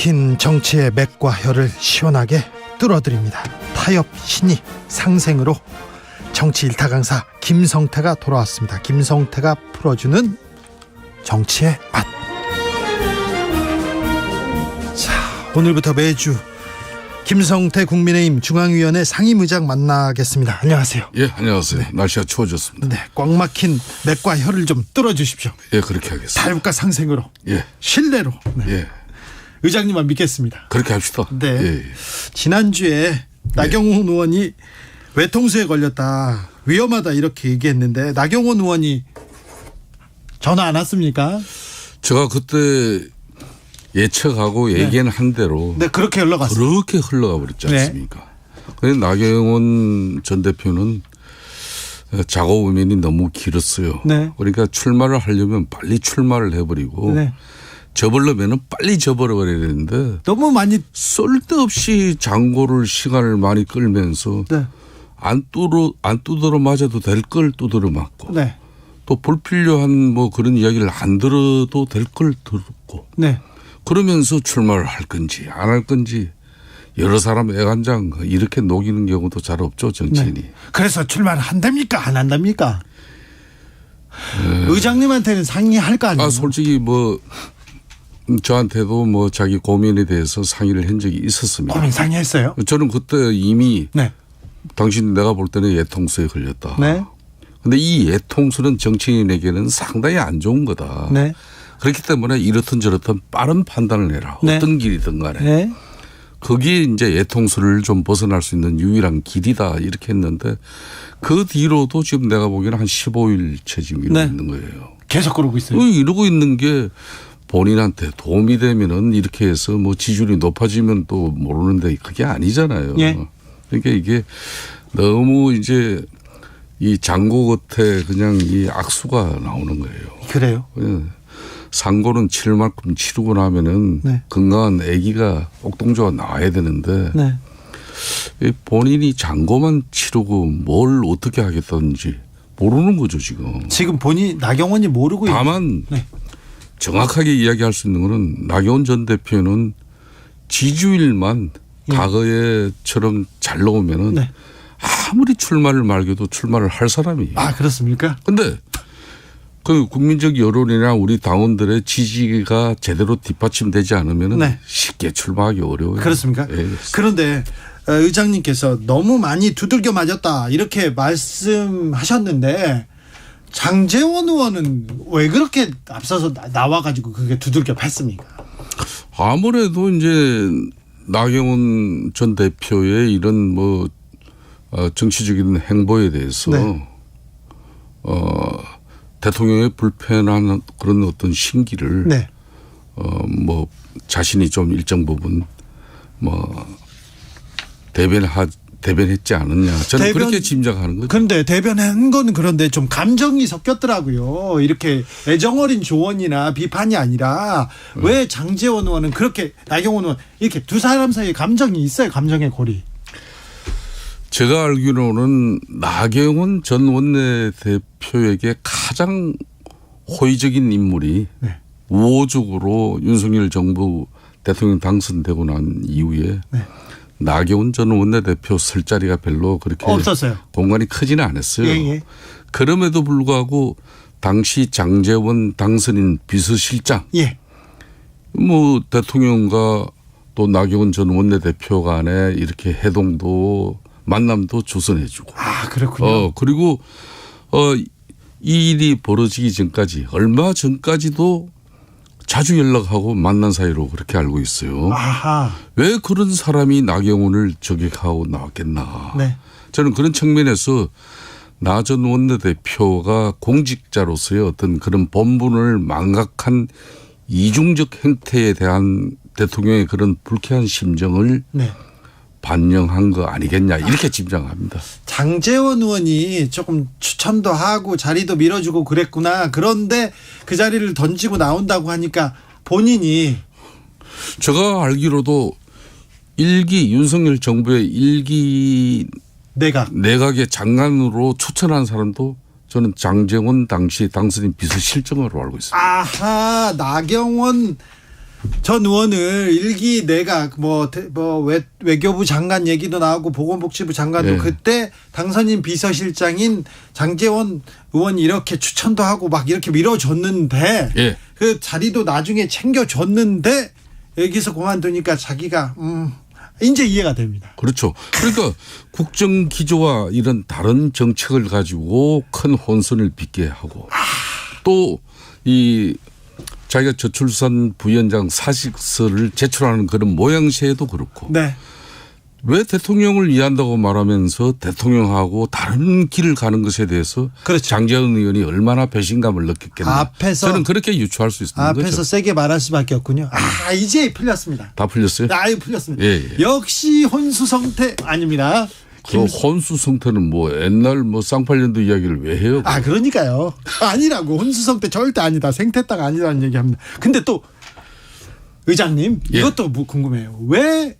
막힌 정치의 맥과 혀를 시원하게 뚫어드립니다. 타협 신이 상생으로 정치 일타 강사 김성태가 돌아왔습니다. 김성태가 풀어주는 정치의 맛. 자, 오늘부터 매주 김성태 국민의힘 중앙위원회 상임의장 만나겠습니다. 안녕하세요. 예, 안녕하세요. 날씨가 추워졌습니다. 네, 꽉 막힌 맥과 혀를 좀 뚫어주십시오. 예, 그렇게 하겠습니다. 타협과 상생으로. 예, 신뢰로. 네. 예, 의장님만 믿겠습니다. 그렇게 합시다. 네. 예. 지난주에 나경원 의원이 외통수에 걸렸다, 위험하다 이렇게 얘기했는데 나경원 의원이 전화 안 왔습니까? 제가 그때 예측하고 얘기는 한 대로 네, 그렇게 흘러갔어요. 그렇게 흘러가 버렸지 않습니까? 그런데 나경원 전 대표는 작업 의면이 너무 길었어요. 네. 그러니까 출마를 하려면 빨리 출마를 해버리고 네. 접으려면 빨리 접어버려야 되는데 너무 많이. 쓸데없이 장고를 시간을 많이 끌면서 네. 안 두드러 맞아도 될 걸 두드러 맞고 네. 또 불필요한 뭐 그런 이야기를 안 들어도 될 걸 듣고 네. 그러면서 출마를 할 건지 안 할 건지 여러 사람 애간장 이렇게 녹이는 경우도 잘 없죠, 정치인이. 네. 그래서 출마를 한답니까 안 한답니까? 의장님한테는 상의할 거 아니에요? 솔직히 뭐 저한테도 뭐 자기 고민에 대해서 상의를 한 적이 있었습니다. 고민 상의했어요? 저는 그때 이미 네. 당신 내가 볼 때는 예통수에 걸렸다. 네. 근데 이 예통수는 정치인에게는 상당히 안 좋은 거다. 네. 그렇기 때문에 이렇든 저렇든 빠른 판단을 해라. 네. 어떤 길이든 간에. 네. 그게 이제 예통수를 좀 벗어날 수 있는 유일한 길이다 이렇게 했는데 그 뒤로도 지금 내가 보기에는 한 15일째 지금 이러고 네. 있는 거예요. 계속 그러고 있어요. 이러고 있는 게 본인한테 도움이 되면은 이렇게 해서 뭐 지지율이 높아지면 또 모르는데 그게 아니잖아요. 예. 그러니까 이게 너무 이제 이 장고 끝에 그냥 이 악수가 나오는 거예요. 그래요? 상고는 치를 만큼 치르고 나면은 네. 건강한 아기가 옥동조가 나와야 되는데 네. 본인이 장고만 치르고 뭘 어떻게 하겠다는지 모르는 거죠 지금. 지금 본인 나경원이 모르고 다만 네. 정확하게 이야기할 수 있는 거는 나경원 전 대표는 지지율만 과거에처럼 잘 나오면은 네. 아무리 출마를 말겨도 출마를 할 사람이에요. 아, 그렇습니까? 근데 그 국민적 여론이나 우리 당원들의 지지가 제대로 뒷받침되지 않으면 네. 쉽게 출마하기 어려워요. 그렇습니까? 예. 그런데 의장님께서 너무 많이 두들겨 맞았다 이렇게 말씀하셨는데 장제원 의원은 왜 그렇게 앞서서 나와가지고 그게 두들겨 팼습니까? 아무래도 이제 나경원 전 대표의 이런 뭐 정치적인 행보에 대해서 네. 대통령의 불편한 그런 어떤 심기를 네. 뭐 자신이 좀 일정 부분 뭐 대변했지 않느냐 저는 그렇게 짐작하는 거죠. 그런데 대변한 건 그런데 좀 감정이 섞였더라고요. 이렇게 애정어린 조언이나 비판이 아니라 왜 장제원 의원은 그렇게 나경원 의원 이렇게 두 사람 사이에 감정이 있어요. 감정의 고리. 제가 알기로는 나경원 전 원내대표에게 가장 호의적인 인물이 네. 우호적으로 윤석열 정부 대통령 당선되고 난 이후에 네. 나경원 전 원내대표 설 자리가 별로 그렇게 없었어요. 공간이 크지는 않았어요. 예. 그럼에도 불구하고 당시 장제원 당선인 비서실장 예. 뭐 대통령과 또 나경원 전 원내대표 간에 이렇게 해동도 만남도 조선해주고. 아, 그렇군요. 그리고 이 일이 벌어지기 전까지 얼마 전까지도 자주 연락하고 만난 사이로 그렇게 알고 있어요. 아하. 왜 그런 사람이 나경원을 저격하고 나왔겠나. 네. 저는 그런 측면에서 나 전 원내대표가 공직자로서의 어떤 그런 본분을 망각한 이중적 행태에 대한 대통령의 그런 불쾌한 심정을 네. 반영한 거 아니겠냐 이렇게 짐작합니다. 장제원 의원이 조금 추천도 하고 자리도 밀어주고 그랬구나. 그런데 그 자리를 던지고 나온다고 하니까 본인이. 제가 알기로도 윤석열 정부의 일기 내각의 장관으로 추천한 사람도 저는 장제원 당시 당선인 비서실장으로 알고 있습니다. 아하, 나경원 전 의원을 일기 내각 외교부 장관 얘기도 나오고 보건복지부 장관도 예. 그때 당선인 비서실장인 장제원 의원이 이렇게 추천도 하고 막 이렇게 밀어줬는데 예. 그 자리도 나중에 챙겨줬는데 여기서 그만두니까 자기가 이제 이해가 됩니다. 그렇죠. 그러니까 국정 기조와 이런 다른 정책을 가지고 큰 혼선을 빚게 하고 또 이 자기가 저출산 부위원장 사직서를 제출하는 그런 모양새도 그렇고 네. 왜 대통령을 이해한다고 말하면서 대통령하고 다른 길을 가는 것에 대해서 그렇죠. 장제원 의원이 얼마나 배신감을 느꼈겠나. 저는 그렇게 유추할 수 있는 거죠. 앞에서 세게 말할 수밖에 없군요. 이제 풀렸습니다. 다 풀렸어요? 아유 풀렸습니다. 예. 역시 혼수성태 아닙니다. 그 혼수성태는 뭐 옛날 뭐 쌍팔년도 이야기를 왜 해요? 그러니까요. 아니라고 혼수성태 절대 아니다. 생태딱 아니라는 얘기합니다. 근데 또 의장님 이것도 뭐 궁금해요. 왜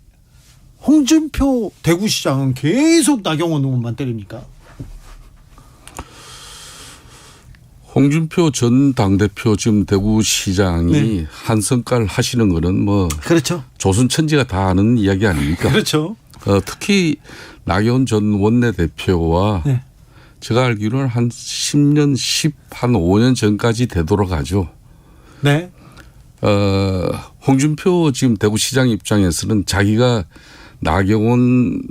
홍준표 대구시장은 계속 나경원 의원만 때립니까? 홍준표 전 당대표 지금 대구시장이 한성깔 하시는 거는 뭐 그렇죠. 조선천지가 다 아는 이야기 아닙니까? 그렇죠. 특히 나경원 전 원내대표와 제가 알기로는 한 10년, 한 5년 전까지 되돌아가죠. 네. 홍준표 지금 대구시장 입장에서는 자기가 나경원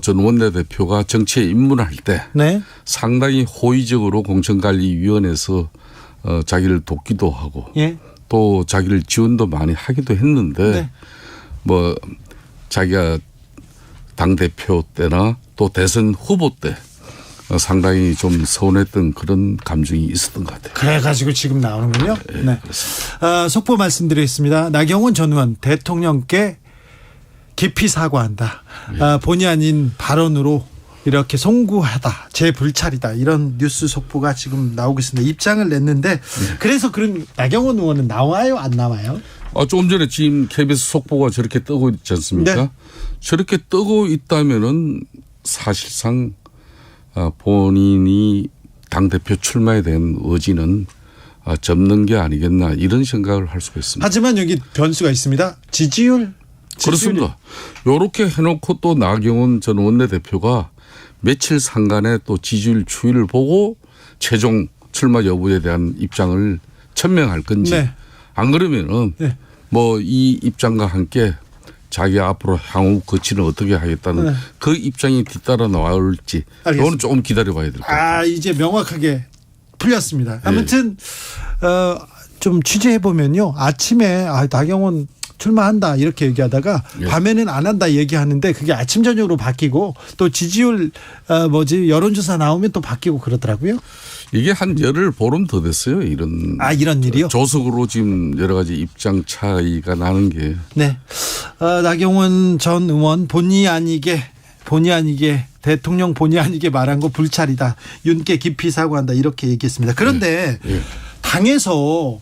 전 원내대표가 정치에 입문할 때 상당히 호의적으로 공천관리위원회에서 자기를 돕기도 하고 또 자기를 지원도 많이 하기도 했는데 자기가 당대표 때나 또 대선 후보 때 상당히 좀 서운했던 그런 감정이 있었던 것 같아요. 그래가지고 지금 나오는군요. 네. 속보 말씀드리겠습니다. 나경원 전 의원 대통령께 깊이 사과한다. 본의 아닌 발언으로 이렇게 송구하다. 제 불찰이다. 이런 뉴스 속보가 지금 나오고 있습니다. 입장을 냈는데 그래서 그런 나경원 의원은 나와요? 안 나와요? 조금 전에 지금 KBS 속보가 저렇게 뜨고 있지 않습니까? 네. 저렇게 뜨고 있다면은 사실상 본인이 당대표 출마에 대한 의지는 접는 게 아니겠나 이런 생각을 할 수가 있습니다. 하지만 여기 변수가 있습니다. 지지율. 그렇습니다. 이렇게 해놓고 또 나경원 전 원내대표가 며칠 상간에 또 지지율 추이를 보고 최종 출마 여부에 대한 입장을 천명할 건지 안 그러면은 이 입장과 함께 자기 앞으로 향후 거치는 어떻게 하겠다는 그 입장이 뒤따라 나올지 이거는 조금 기다려봐야 될 것 같아요. 이제 명확하게 풀렸습니다. 아무튼 좀 취재해 보면요. 아침에 나경원 출마한다 이렇게 얘기하다가 밤에는 안 한다 얘기하는데 그게 아침 저녁으로 바뀌고 또 지지율 여론조사 나오면 또 바뀌고 그러더라고요. 이게 한 열흘 보름 더 됐어요. 이런 일이요? 조석으로 지금 여러 가지 입장 차이가 나는 게. 네. 나경원 전 의원 본의 아니게 대통령 본의 아니게 말한 거 불찰이다. 윤께 깊이 사과한다 이렇게 얘기했습니다. 그런데 당에서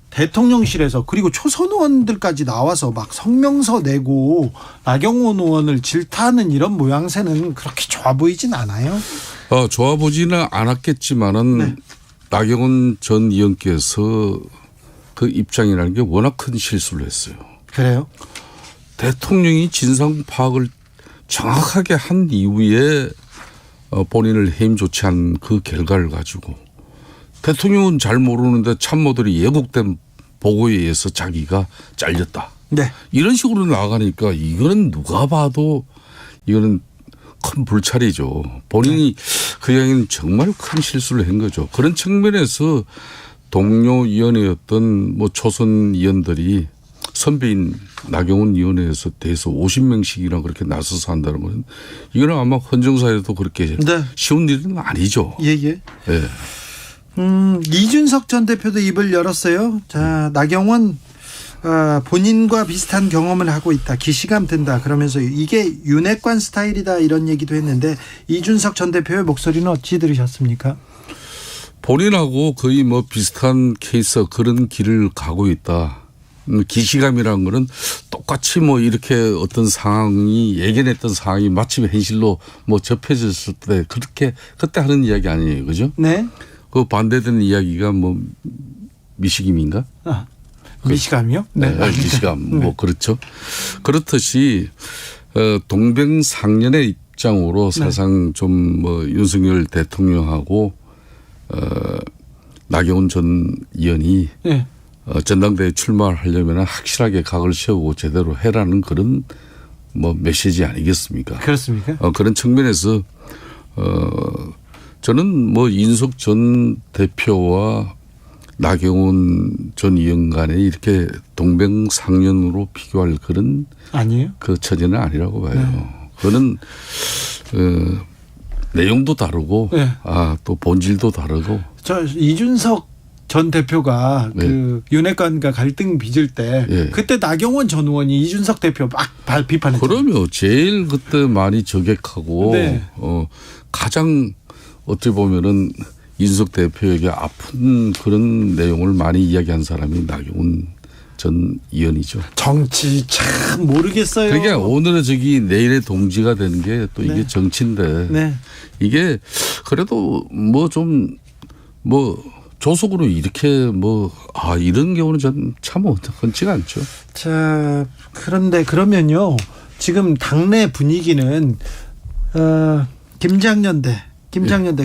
대통령실에서 그리고 초선 의원들까지 나와서 막 성명서 내고 나경원 의원을 질타하는 이런 모양새는 그렇게 좋아 보이진 않아요. 좋아 보지는 않았겠지만은 나경원 전 의원께서 그 입장이라는 게 워낙 큰 실수를 했어요. 그래요? 대통령이 진상 파악을 정확하게 한 이후에 본인을 해임 조치한 그 결과를 가지고 대통령은 잘 모르는데 참모들이 예국된 보고에 의해서 자기가 잘렸다. 이런 식으로 나가니까 이거는 누가 봐도 이거는 큰 불찰이죠. 본인이 그 이야기는 정말 큰 실수를 한 거죠. 그런 측면에서 동료 위원회였던 초선 위원들이 선배인 나경원 위원회에서 대해서 50명씩이나 그렇게 나서서 한다는 건 이거는 아마 헌정사에도 그렇게 쉬운 일은 아니죠. 이준석 전 대표도 입을 열었어요. 자, 나경원 본인과 비슷한 경험을 하고 있다. 기시감 든다. 그러면서 이게 윤핵관 스타일이다 이런 얘기도 했는데 이준석 전 대표의 목소리는 어찌 들으셨습니까? 본인하고 거의 비슷한 케이스 그런 길을 가고 있다. 기시감이라는 거는 똑같이 이렇게 어떤 상황이 예견했던 상황이 마침 현실로 접해졌을 때 그때 하는 이야기 아니에요. 그죠? 네. 그 반대되는 이야기가 미식임인가? 미시감이요? 네. 미시감. 뭐 그렇죠. 그렇듯이 동병상련의 입장으로 사상 좀 뭐 윤석열 대통령하고 나경원 전 의원이 네. 전당대회 출마를 하려면 확실하게 각을 세우고 제대로 해라는 그런 뭐 메시지 아니겠습니까? 그렇습니까? 그런 측면에서 저는 뭐 이준석 전 대표와 나경원 전 의원 간에 이렇게 동병상련으로 비교할 그런 아니에요? 그 처지는 아니라고 봐요. 네. 그거는 내용도 다르고 네. 또 본질도 다르고. 저 이준석 전 대표가 네. 그 윤핵관과 갈등 빚을 때 네. 그때 나경원 전 의원이 이준석 대표 막 비판했죠. 그러면 제일 그때 많이 저격하고 네. 가장 어찌 보면은 이준석 대표에게 아픈 그런 내용을 많이 이야기한 사람이 나경원 전 의원이죠. 정치 참 모르겠어요. 그러니까 오늘은 내일의 동지가 되는 게 또 이게 네. 정치인데 네. 이게 그래도 뭐 좀 뭐 조속으로 이렇게 이런 경우는 참 흔치가 않죠. 자, 그런데 그러면요. 지금 당내 분위기는 김장년대 그냥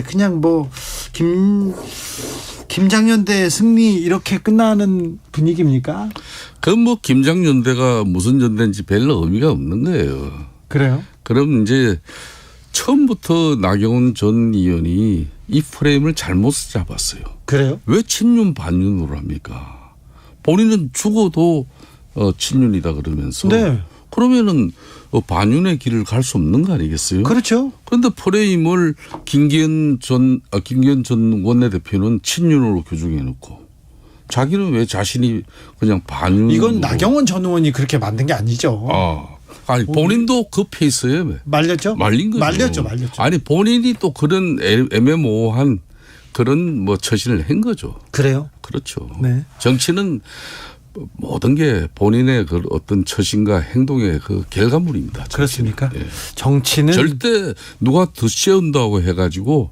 김장년대 승리 이렇게 끝나는 분위기입니까? 김장년대가 무슨 연대인지 별로 의미가 없는 거예요. 그래요? 그럼 이제 처음부터 나경원 전 의원이 이 프레임을 잘못 잡았어요. 그래요? 왜 친윤 반윤으로 합니까? 본인은 죽어도 친윤이다 그러면서. 네. 그러면은 반윤의 길을 갈 수 없는 거 아니겠어요? 그렇죠. 그런데 프레임을 김기현 전 원내대표는 친윤으로 규정해 놓고 자기는 왜 자신이 그냥 반윤. 이건 나경원 전 의원이 그렇게 만든 게 아니죠. 아니 본인도 그 페이스에 말렸죠? 말린 거죠. 말렸죠. 아니 본인이 또 그런 애매모호한 그런 처신을 한 거죠. 그래요? 그렇죠. 네. 정치는 모든 게 본인의 그 어떤 처신과 행동의 그 결과물입니다. 정치는. 그렇습니까? 예. 정치는 절대 누가 드세운다고 해가지고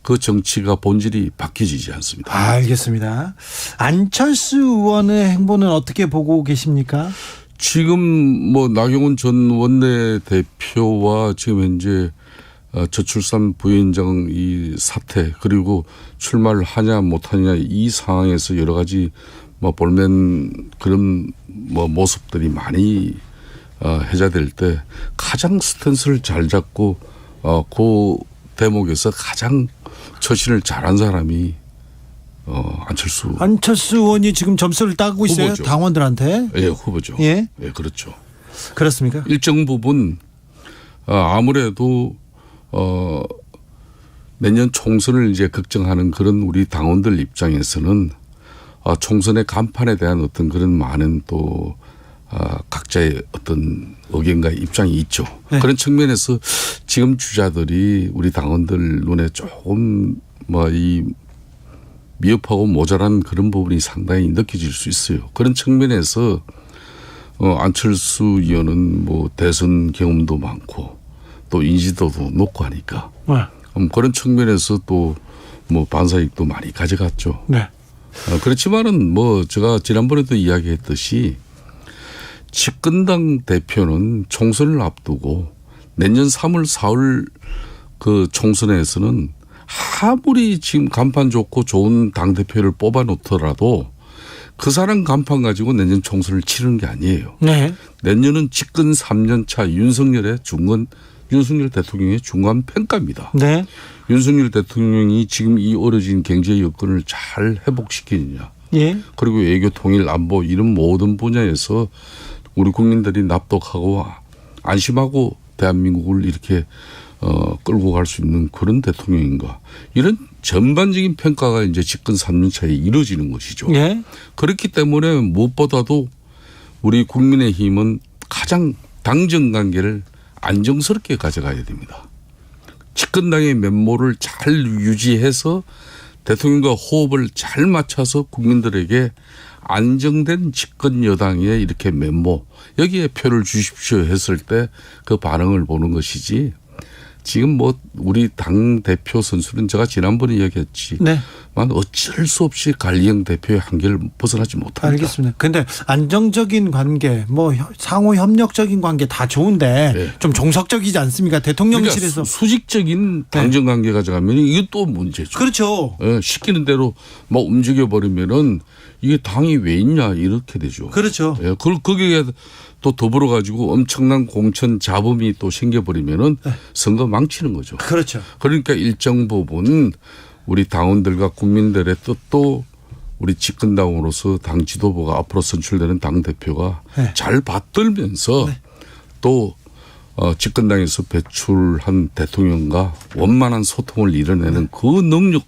그 정치가 본질이 바뀌지 않습니다. 알겠습니다. 안철수 의원의 행보는 어떻게 보고 계십니까? 지금 나경원 전 원내대표와 지금 현재 저출산 부위원장 이 사태 그리고 출마를 하냐 못하냐 이 상황에서 여러 가지 볼멘 그런 모습들이 많이 해자될 때 가장 스탠스를 잘 잡고 그 대목에서 가장 처신을 잘한 사람이 안철수 의원이 지금 점수를 따고 있어요. 후보죠. 당원들한테. 예, 후보죠. 예, 그렇죠. 그렇습니까? 일정 부분 아무래도 내년 총선을 이제 걱정하는 그런 우리 당원들 입장에서는 총선의 간판에 대한 어떤 그런 많은 또 각자의 어떤 의견과 입장이 있죠. 네. 그런 측면에서 지금 주자들이 우리 당원들 눈에 조금 이 미흡하고 모자란 그런 부분이 상당히 느껴질 수 있어요. 그런 측면에서 안철수 의원은 대선 경험도 많고 또 인지도도 높고 하니까 그런 측면에서 또 반사익도 많이 가져갔죠. 네. 그렇지만은 제가 지난번에도 이야기했듯이 집권당 대표는 총선을 앞두고 내년 3월 4월 그 총선에서는 아무리 지금 간판 좋고 좋은 당대표를 뽑아놓더라도 그 사람 간판 가지고 내년 총선을 치르는 게 아니에요. 네. 내년은 집권 3년 차 윤석열 대통령의 중간 평가입니다. 네. 윤석열 대통령이 지금 이 어려진 경제 여건을 잘 회복시키느냐. 예. 그리고 외교 통일 안보 이런 모든 분야에서 우리 국민들이 납득하고 안심하고 대한민국을 이렇게 끌고 갈 수 있는 그런 대통령인가. 이런 전반적인 평가가 이제 집권 3년 차에 이루어지는 것이죠. 예. 그렇기 때문에 무엇보다도 우리 국민의힘은 가장 당정 관계를 안정스럽게 가져가야 됩니다. 집권당의 면모를 잘 유지해서 대통령과 호흡을 잘 맞춰서 국민들에게 안정된 집권 여당의 이렇게 면모 여기에 표를 주십시오 했을 때 그 반응을 보는 것이지 지금 뭐 우리 당 대표 선수는 제가 지난번에 이야기했지. 네. 만 어쩔 수 없이 관리형 대표의 한계를 벗어나지 못합니다. 알겠습니다. 근데 안정적인 관계, 뭐 상호 협력적인 관계 다 좋은데 네. 좀 종속적이지 않습니까? 대통령실에서. 그러니까 수직적인 당정 관계 가져가면 이게 또 문제죠. 그렇죠. 예, 시키는 대로 막 움직여 버리면은 이게 당이 왜 있냐 이렇게 되죠. 그렇죠. 예, 거기에 또 더불어 가지고 엄청난 공천 잡음이 또 생겨버리면은 선거 망치는 거죠. 그렇죠. 그러니까 일정 부분 우리 당원들과 국민들의 뜻도 우리 집권당으로서 당 지도부가 앞으로 선출되는 당 대표가 네. 잘 받들면서 네. 또 집권당에서 배출한 대통령과 원만한 소통을 이뤄내는 그 능력,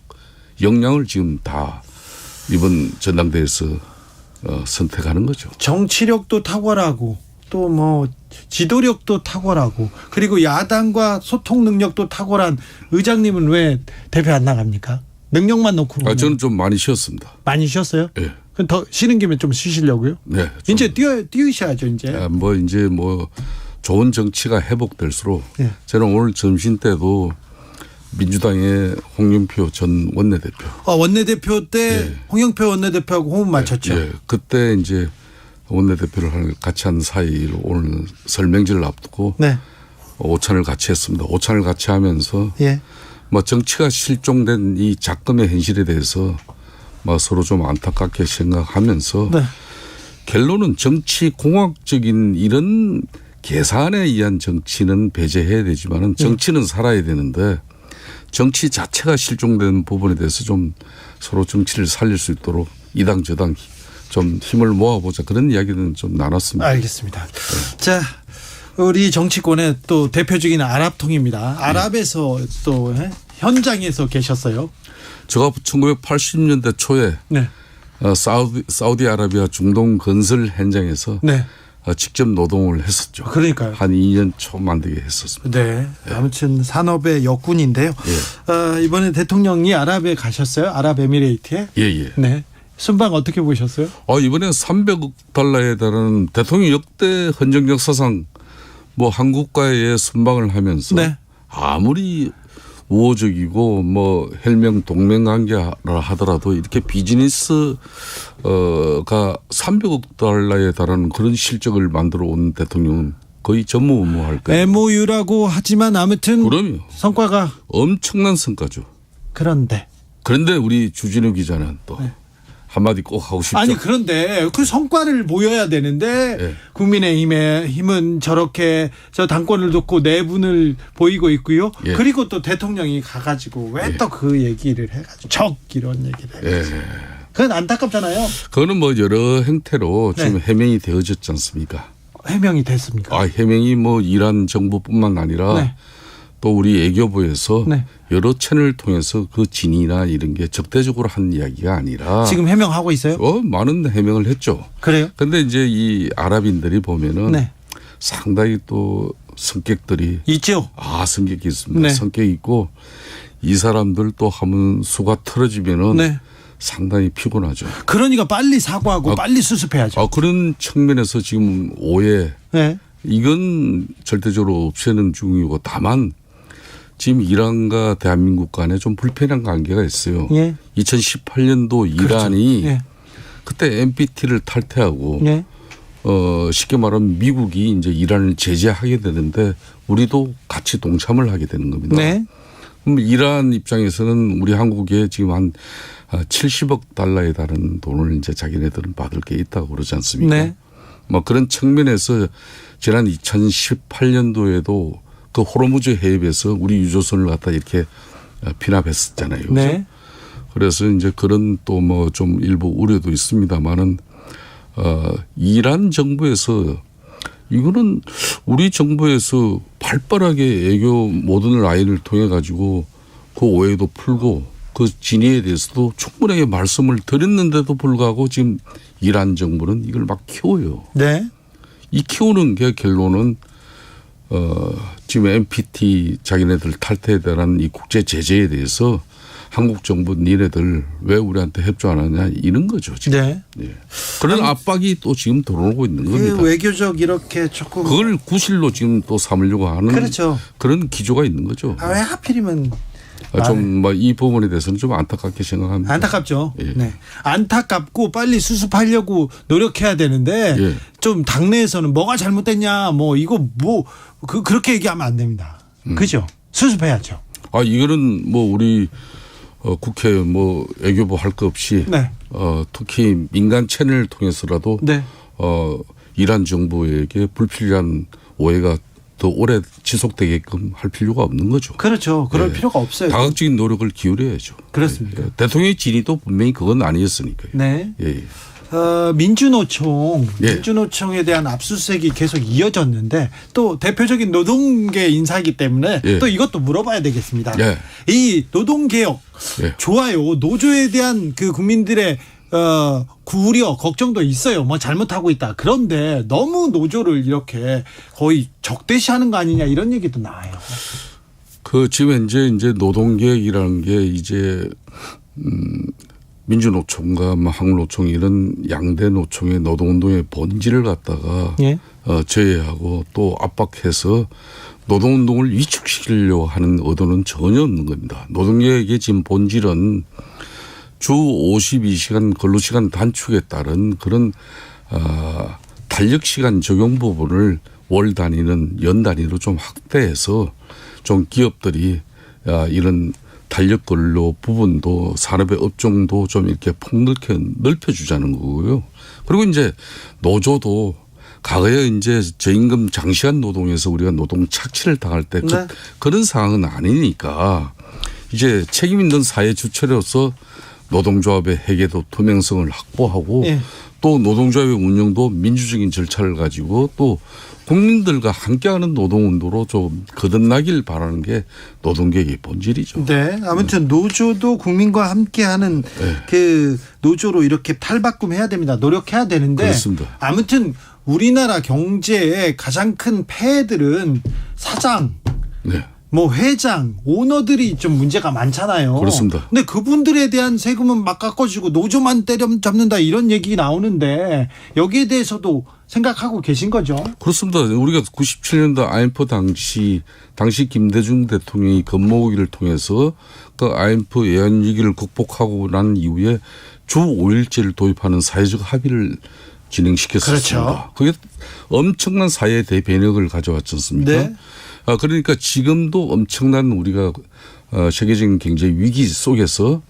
역량을 지금 다 이번 전당대회에서 선택하는 거죠. 정치력도 탁월하고 또 뭐 지도력도 탁월하고 그리고 야당과 소통 능력도 탁월한 의장님은 왜 대표 안 나갑니까? 능력만 놓고 보면. 저는 좀 많이 쉬었습니다. 많이 쉬었어요? 예. 그럼 더 쉬는 김에 좀 쉬시려고요? 네. 이제 뛰으셔야죠 이제. 이제 좋은 정치가 회복될수록 예. 저는 오늘 점심 때도 민주당의 홍영표 전 원내대표. 원내대표 때 예. 홍영표 원내대표하고 호흡 맞췄죠. 예. 그때 이제 원내대표를 같이 한 사이로 오늘 설명지를 앞두고 네. 오찬을 같이 했습니다. 오찬을 같이 하면서 예. 정치가 실종된 이 작금의 현실에 대해서 서로 좀 안타깝게 생각하면서 네. 결론은 정치 공학적인 이런 계산에 의한 정치는 배제해야 되지만은 정치는 살아야 되는데 정치 자체가 실종된 부분에 대해서 좀 서로 정치를 살릴 수 있도록 이당 저당 좀 힘을 모아보자 그런 이야기는 좀 나눴습니다. 알겠습니다. 자, 우리 정치권의 또 대표적인 아랍통입니다. 아랍에서 또 현장에서 계셨어요. 제가 1980년대 초에 네. 사우디아라비아 중동 건설 현장에서 네. 직접 노동을 했었죠. 그러니까요. 한 2년 초 만들게 했었습니다. 네. 아무튼 산업의 역군인데요. 예. 이번에 대통령이 아랍에 가셨어요? 아랍에미레이트에? 예. 네. 순방 어떻게 보셨어요? 이번에 300억 달러에 달하는 대통령 역대 헌정 역사상 한국과의 순방을 하면서 네. 아무리 우호적이고 혈맹 동맹 관계라 하더라도 이렇게 비즈니스가 300억 달러에 달하는 그런 실적을 만들어 온 대통령은 거의 전무후무할 거예요. MOU라고 하지만 아무튼 그럼요. 성과가 엄청난 성과죠. 그런데 우리 주진우 기자는 또 한마디 꼭 하고 싶죠. 아니 그런데 그 성과를 보여야 되는데 네. 국민의힘은 저렇게 저 당권을 놓고 내분을 보이고 있고요. 예. 그리고 또 대통령이 가가지고 왜 또 그 얘기를 해가지고 이런 얘기를 해가지고 그건 안타깝잖아요. 그거는 여러 형태로 네. 지금 해명이 되어졌지 않습니까? 해명이 됐습니까? 해명이 이란 정부뿐만 아니라 네. 또 우리 애교부에서 네. 여러 채널을 통해서 그 진위나 이런 게 적대적으로 한 이야기가 아니라 지금 해명하고 있어요? 많은 해명을 했죠. 그래요? 그런데 이제 이 아랍인들이 보면은 네. 상당히 또 성격들이 있죠. 성격이 있습니다. 네. 성격이 있고 이 사람들 또 하면 수가 틀어지면은 네. 상당히 피곤하죠. 그러니까 빨리 사과하고 빨리 수습해야죠. 그런 측면에서 지금 오해 네. 이건 절대적으로 없애는 중이고 다만 지금 이란과 대한민국 간에 좀 불편한 관계가 있어요. 예. 2018년도 이란이 그렇죠. 예. 그때 NPT를 탈퇴하고 예. 쉽게 말하면 미국이 이제 이란을 제재하게 되는데 우리도 같이 동참을 하게 되는 겁니다. 네. 그럼 이란 입장에서는 우리 한국에 지금 한 70억 달러에 달하는 돈을 이제 자기네들은 받을 게 있다고 그러지 않습니까? 네. 그런 측면에서 지난 2018년도에도 그 호르무즈 해협에서 우리 유조선을 갖다 이렇게 피납했었잖아요. 그렇죠? 네. 그래서 이제 그런 또 좀 일부 우려도 있습니다만은 이란 정부에서 이거는 우리 정부에서 발빠르게 애교 모든 라인을 통해 가지고 그 오해도 풀고 그 진위에 대해서도 충분하게 말씀을 드렸는데도 불구하고 지금 이란 정부는 이걸 막 키워요. 네. 이 키우는 게 결론은 지금 NPT 자기네들 탈퇴에 대한 이 국제 제재에 대해서 한국 정부 니네들 왜 우리한테 협조 안 하냐 이런 거죠. 지금. 네. 예. 그런 압박이 또 지금 들어오고 있는 겁니다. 그 외교적 이렇게 조금 그걸 구실로 지금 또 삼으려고 하는 그렇죠. 그런 기조가 있는 거죠. 왜 하필이면 좀 이 부분에 대해서는 좀 안타깝게 생각합니다. 안타깝죠. 예. 네. 안타깝고 빨리 수습하려고 노력해야 되는데 예. 좀 당내에서는 뭐가 잘못됐냐 뭐 이거 뭐 그렇게 얘기하면 안 됩니다. 그죠? 수습해야죠. 이거는 뭐 우리 국회 뭐 외교부 할 거 없이 네. 특히 민간 채널을 통해서라도 네. 이란 정부에게 불필요한 오해가 더 오래 지속되게끔 할 필요가 없는 거죠. 그렇죠. 그럴 필요가 없어요. 다각적인 노력을 기울여야죠. 그렇습니다. 대통령의 진위도 분명히 그건 아니었으니까요. 네. 예. 민주노총에 대한 압수수색이 계속 이어졌는데 또 대표적인 노동계 인사이기 때문에 또 이것도 물어봐야 되겠습니다. 이 노동개혁 좋아요. 노조에 대한 그 국민들의 우려, 걱정도 있어요. 뭐 잘못하고 있다. 그런데 너무 노조를 이렇게 거의 적대시하는 거 아니냐 이런 얘기도 나와요. 지금 이제 노동개혁이라는 게 이제 민주노총과 한국노총 이런 양대 노총의 노동운동의 본질을 갖다가 제외하고 또 압박해서 노동운동을 위축시키려고 하는 의도는 전혀 없는 겁니다. 노동개혁의 지금 본질은 주 52시간 근로시간 단축에 따른 그런 탄력시간 적용 부분을 월 단위는 연 단위로 좀 확대해서 좀 기업들이 이런 탄력 근로 부분도 산업의 업종도 좀 이렇게 폭넓게 넓혀주자는 거고요. 그리고 이제 노조도 과거에 이제 저임금 장시간 노동에서 우리가 노동 착취를 당할 때 그런 상황은 아니니까 이제 책임 있는 사회 주체로서 노동조합의 회계도 투명성을 확보하고 또 노동조합의 운영도 민주적인 절차를 가지고 또 국민들과 함께하는 노동운동으로 좀 거듭나길 바라는 게 노동개혁의 본질이죠. 네. 아무튼 노조도 국민과 함께하는 그 노조로 이렇게 탈바꿈해야 됩니다. 노력해야 되는데 그렇습니다. 아무튼 우리나라 경제의 가장 큰 폐해들은 사장 뭐 회장, 오너들이 좀 문제가 많잖아요. 그렇습니다. 근데 그분들에 대한 세금은 막 깎아주고 노조만 때려잡는다 이런 얘기 나오는데 여기에 대해서도 생각하고 계신 거죠? 그렇습니다. 우리가 97년도 IMF 당시 김대중 대통령이 건모기를 통해서 그 IMF 외환 위기를 극복하고 난 이후에 주 5일제를 도입하는 사회적 합의를 진행시켰습니다. 그렇죠. 그게 엄청난 사회 대변혁을 가져왔지 않습니까? 네. 그러니까 지금도 엄청난 우리가 세계적인 경제 위기 속에서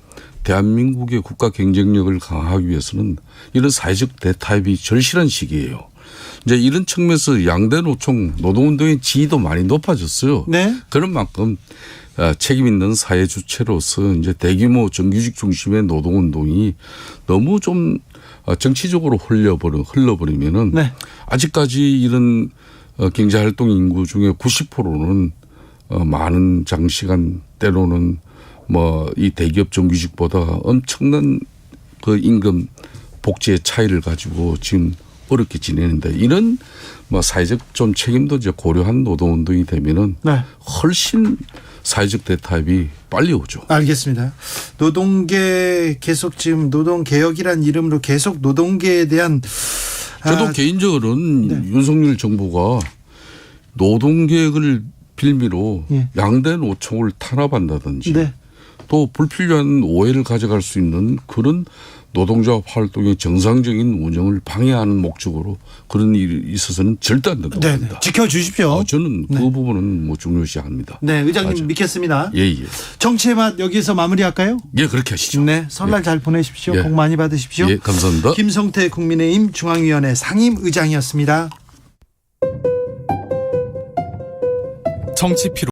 대한민국의 국가 경쟁력을 강화하기 위해서는 이런 사회적 대타협이 절실한 시기예요. 이제 이런 측면에서 양대 노총 노동운동의 지위도 많이 높아졌어요. 네. 그런 만큼 책임 있는 사회 주체로서 이제 대규모 정규직 중심의 노동운동이 너무 좀 정치적으로 흘러버리면은 아직까지 이런 경제활동 인구 중에 90%는 많은 장시간 때로는 뭐 이 대기업 정규직보다 엄청난 그 임금 복지의 차이를 가지고 지금 어렵게 지내는데 이런 뭐 사회적 좀 책임도 이제 고려한 노동운동이 되면은 훨씬 사회적 대타협이 빨리 오죠. 알겠습니다. 노동계 계속 지금 노동개혁이란 이름으로 계속 노동계에 대한 저도 개인적으로는 윤석열 정부가 노동개혁을 빌미로 양대 노총을 탄압한다든지 또 불필요한 오해를 가져갈 수 있는 그런 노동조합 활동의 정상적인 운영을 방해하는 목적으로 그런 일이 있어서는 절대 안 된다고 합니다. 지켜주십시오. 저는 그 부분은 뭐 중요시합니다. 네, 의장님 믿겠습니다. 예. 정치의 맛 여기서 마무리할까요? 예, 그렇게 하시죠. 네, 설날 잘 보내십시오. 복 많이 받으십시오. 예, 감사합니다. 김성태 국민의힘 중앙위원회 상임의장이었습니다. 정치 피로